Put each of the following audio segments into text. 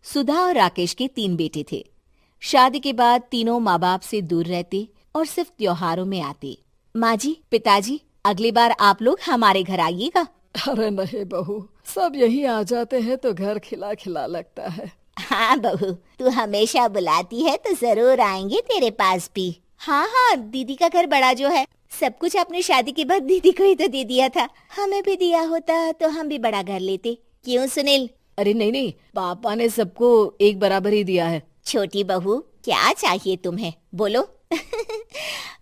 सुधा और राकेश के 3 बेटे थे। शादी के बाद तीनों माँ बाप से दूर रहते और सिर्फ त्योहारों में आते। माँ जी, पिताजी, अगली बार आप लोग हमारे घर आइएगा। अरे नहीं बहू, सब यहीं आ जाते हैं तो घर खिला खिला लगता है। हाँ बहू, तू हमेशा बुलाती है तो जरूर आएंगे तेरे पास भी। हाँ हाँ, दीदी का घर बड़ा जो है, सब कुछ आपने शादी के बाद दीदी को ही तो दे दिया था। हमें भी दिया होता तो हम भी बड़ा घर लेते। क्यों सुनील? अरे नहीं नहीं, पापा ने सबको एक बराबर ही दिया है। छोटी बहू, क्या चाहिए तुम्हें, बोलो।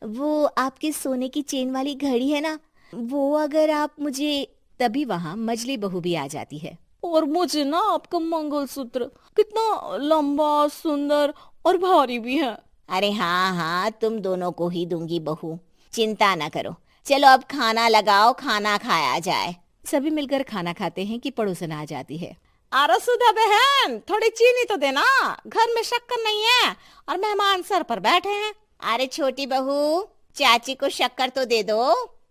वो आपके सोने की चेन वाली घड़ी है ना, वो अगर आप मुझे। तभी वहाँ मजली बहू भी आ जाती है। और मुझे ना आपका मंगलसूत्र कितना लंबा, सुंदर और भारी भी है। अरे हाँ हाँ, तुम दोनों को ही दूंगी बहू, चिंता ना करो। चलो अब खाना लगाओ, खाना खाया जाए। सभी मिलकर खाना खाते हैं कि पड़ोसन आ जाती है। अरे सुधा बहन, थोड़ी चीनी तो देना, घर में शक्कर नहीं है और मेहमान सर पर बैठे हैं। अरे छोटी बहू, चाची को शक्कर तो दे दो।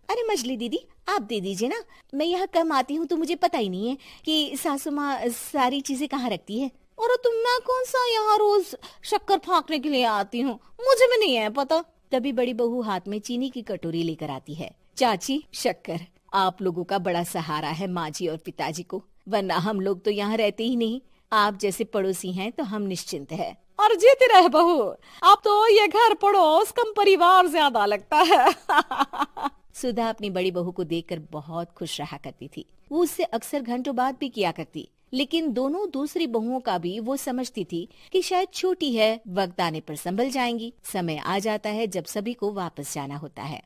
अरे मजली दीदी, आप दे दीजिए ना, मैं यहाँ कम आती हूँ तो मुझे पता ही नहीं है कि सासू माँ सारी चीजें कहाँ रखती है। और तुम, मैं कौन सा यहाँ रोज शक्कर फाँकने के लिए आती हूँ, मुझे भी नहीं है पता। तभी बड़ी बहू हाथ में चीनी की कटोरी लेकर आती है। चाची, शक्कर आप लोगों का बड़ा सहारा है माँ जी और पिताजी को, वरना हम लोग तो यहाँ रहते ही नहीं। आप जैसे पड़ोसी हैं तो हम निश्चिंत है। और जीती रहे बहू, अब तो ये घर पड़ोस कम परिवार ज्यादा लगता है। सुधा अपनी बड़ी बहू को देखकर बहुत खुश रहा करती थी। वो उससे अक्सर घंटों बात भी किया करती, लेकिन दोनों दूसरी बहुओं का भी वो समझती थी कि शायद छोटी है, वक्त आने पर संभल जाएंगी। समय आ जाता है जब सभी को वापस जाना होता है।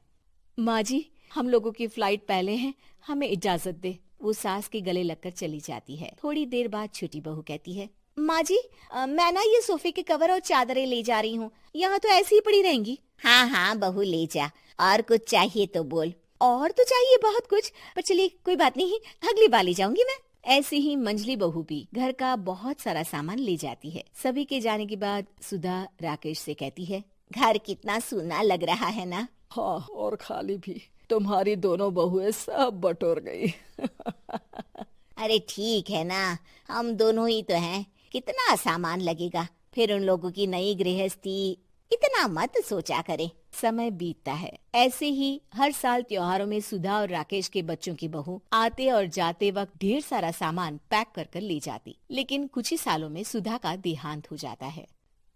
माँ जी, हम लोगों की फ्लाइट पहले है, हमें इजाजत दे। वो सास के गले लगकर चली जाती है। थोड़ी देर बाद छोटी बहू कहती है, माँ जी, मैं ना ये सोफे के कवर और चादरें ले जा रही हूँ, यहाँ तो ऐसी ही पड़ी रहेंगी। हाँ हाँ बहू, ले जा, और कुछ चाहिए तो बोल। और तो चाहिए बहुत कुछ, पर चलिए कोई बात नहीं, अगली बार ले जाऊंगी मैं। ऐसे ही मंजली बहू भी घर का बहुत सारा सामान ले जाती है। सभी के जाने के बाद सुधा राकेश से कहती है, घर कितना सूना लग रहा है ना। हाँ, और खाली भी। तुम्हारी दोनों बहुएं सब बटोर गई। अरे ठीक है ना, हम दोनों ही तो हैं, कितना सामान लगेगा। फिर उन लोगों की नई गृहस्थी, इतना मत सोचा करे। समय बीतता है। ऐसे ही हर साल त्योहारों में सुधा और राकेश के बच्चों की बहू आते और जाते वक्त ढेर सारा सामान पैक कर कर ले जाती। लेकिन कुछ ही सालों में सुधा का देहांत हो जाता है।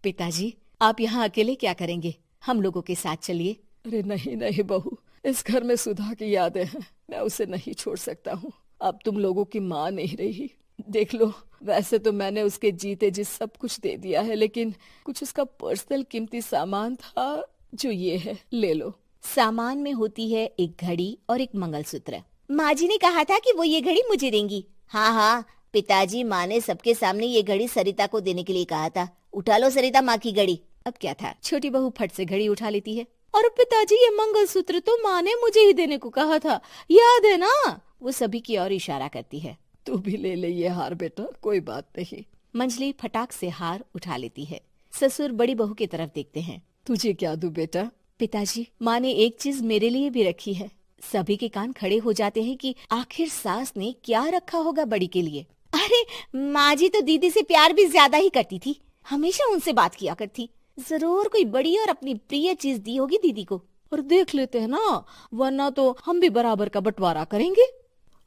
पिताजी, आप यहाँ अकेले क्या करेंगे? हम लोगों के साथ चलिए। अरे नहीं नहीं बहू, इस घर में सुधा की यादें हैं, मैं उसे नहीं छोड़ सकता हूँ। अब तुम लोगों की माँ नहीं रही। देख लो, वैसे तो मैंने उसके जीते जी सब कुछ दे दिया है, लेकिन कुछ उसका पर्सनल कीमती सामान था जो ये है, ले लो। सामान में होती है एक घड़ी और एक मंगलसूत्र। माँ जी ने कहा था कि वो ये घड़ी मुझे देंगी। हाँ हाँ पिताजी, माँ ने सबके सामने ये घड़ी सरिता को देने के लिए कहा था। उठा लो सरिता माँ की घड़ी। अब क्या था, छोटी बहू फट से घड़ी उठा लेती है। और पिताजी, ये मंगलसूत्र तो माँ ने मुझे ही देने को कहा था, याद है ना? वो सभी की ओर इशारा करती है। तू भी ले ले ये हार बेटा, कोई बात नहीं। मंजली फटाक से हार उठा लेती है। ससुर बड़ी बहू की तरफ देखते हैं। तुझे क्या दूं बेटा? पिताजी, माँ ने एक चीज मेरे लिए भी रखी है। सभी के कान खड़े हो जाते हैं कि आखिर सास ने क्या रखा होगा बड़ी के लिए। अरे माँ जी तो दीदी से प्यार भी ज्यादा ही करती थी, हमेशा उनसे बात किया करती। जरूर कोई बड़ी और अपनी प्रिय चीज दी होगी दीदी को। और देख लेते हैं ना, वरना तो हम भी बराबर का बंटवारा करेंगे।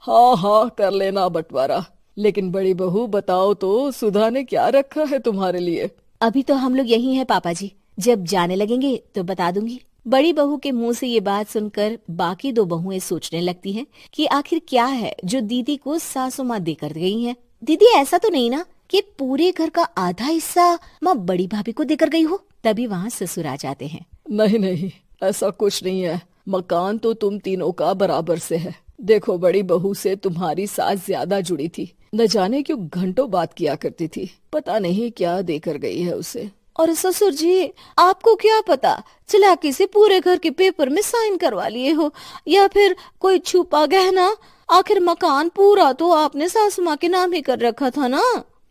हाँ हाँ, कर लेना बंटवारा। लेकिन बड़ी बहू बताओ तो, सुधा ने क्या रखा है तुम्हारे लिए? अभी तो हम लोग यही हैं पापा जी, जब जाने लगेंगे तो बता दूंगी। बड़ी बहू के मुंह से ये बात सुनकर बाकी दो बहुएं सोचने लगती हैं कि आखिर क्या है जो दीदी को सासू माँ देकर गई हैं। दीदी, ऐसा तो नहीं ना कि पूरे घर का आधा हिस्सा माँ बड़ी भाभी को देकर गई हो? तभी वहाँ ससुर आ जाते हैं। नहीं नहीं, ऐसा कुछ नहीं है। मकान तो तुम तीनों का बराबर से है। देखो, बड़ी बहू से तुम्हारी सास ज्यादा जुड़ी थी, न जाने क्यों घंटों बात किया करती थी। पता नहीं क्या देकर गई है उसे। और ससुर जी, आपको क्या पता, चालाकी से पूरे घर के पेपर में साइन करवा लिए हो, या फिर कोई छुपा गहना। आखिर मकान पूरा तो आपने सासू माँ के नाम ही कर रखा था ना।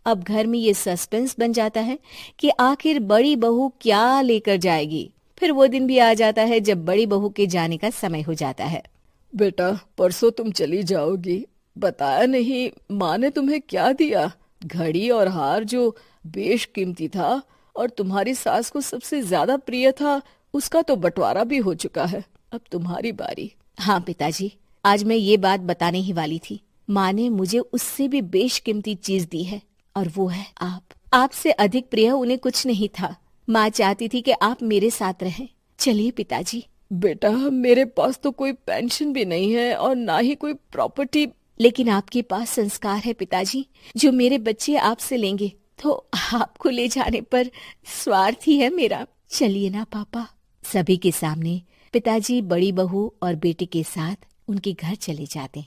अब घर में ये सस्पेंस बन जाता है कि आखिर बड़ी बहू क्या लेकर जाएगी। फिर वो दिन भी आ जाता है जब बड़ी बहू के जाने का समय हो जाता है। बेटा, परसों तुम चली जाओगी, बताया नहीं माँ ने तुम्हें क्या दिया? घड़ी और हार जो बेशकीमती था और तुम्हारी सास को सबसे ज्यादा प्रिय था, उसका तो बंटवारा भी हो चुका है। अब तुम्हारी बारी। हाँ पिताजी, आज मैं ये बात बताने ही वाली थी। माँ ने मुझे उससे भी बेशकीमती चीज दी है और वो है आप। आपसे अधिक प्रिय उन्हें कुछ नहीं था। माँ चाहती थी कि आप मेरे साथ रहें। चलिए पिताजी। बेटा, मेरे पास तो कोई पेंशन भी नहीं है और ना ही कोई प्रॉपर्टी। लेकिन आपके पास संस्कार है पिताजी, जो मेरे बच्चे आपसे लेंगे, तो आपको ले जाने पर स्वार्थ ही है मेरा। चलिए ना पापा। सभी के सामने पिताजी बड़ी बहू और बेटे के साथ उनके घर चले जाते हैं।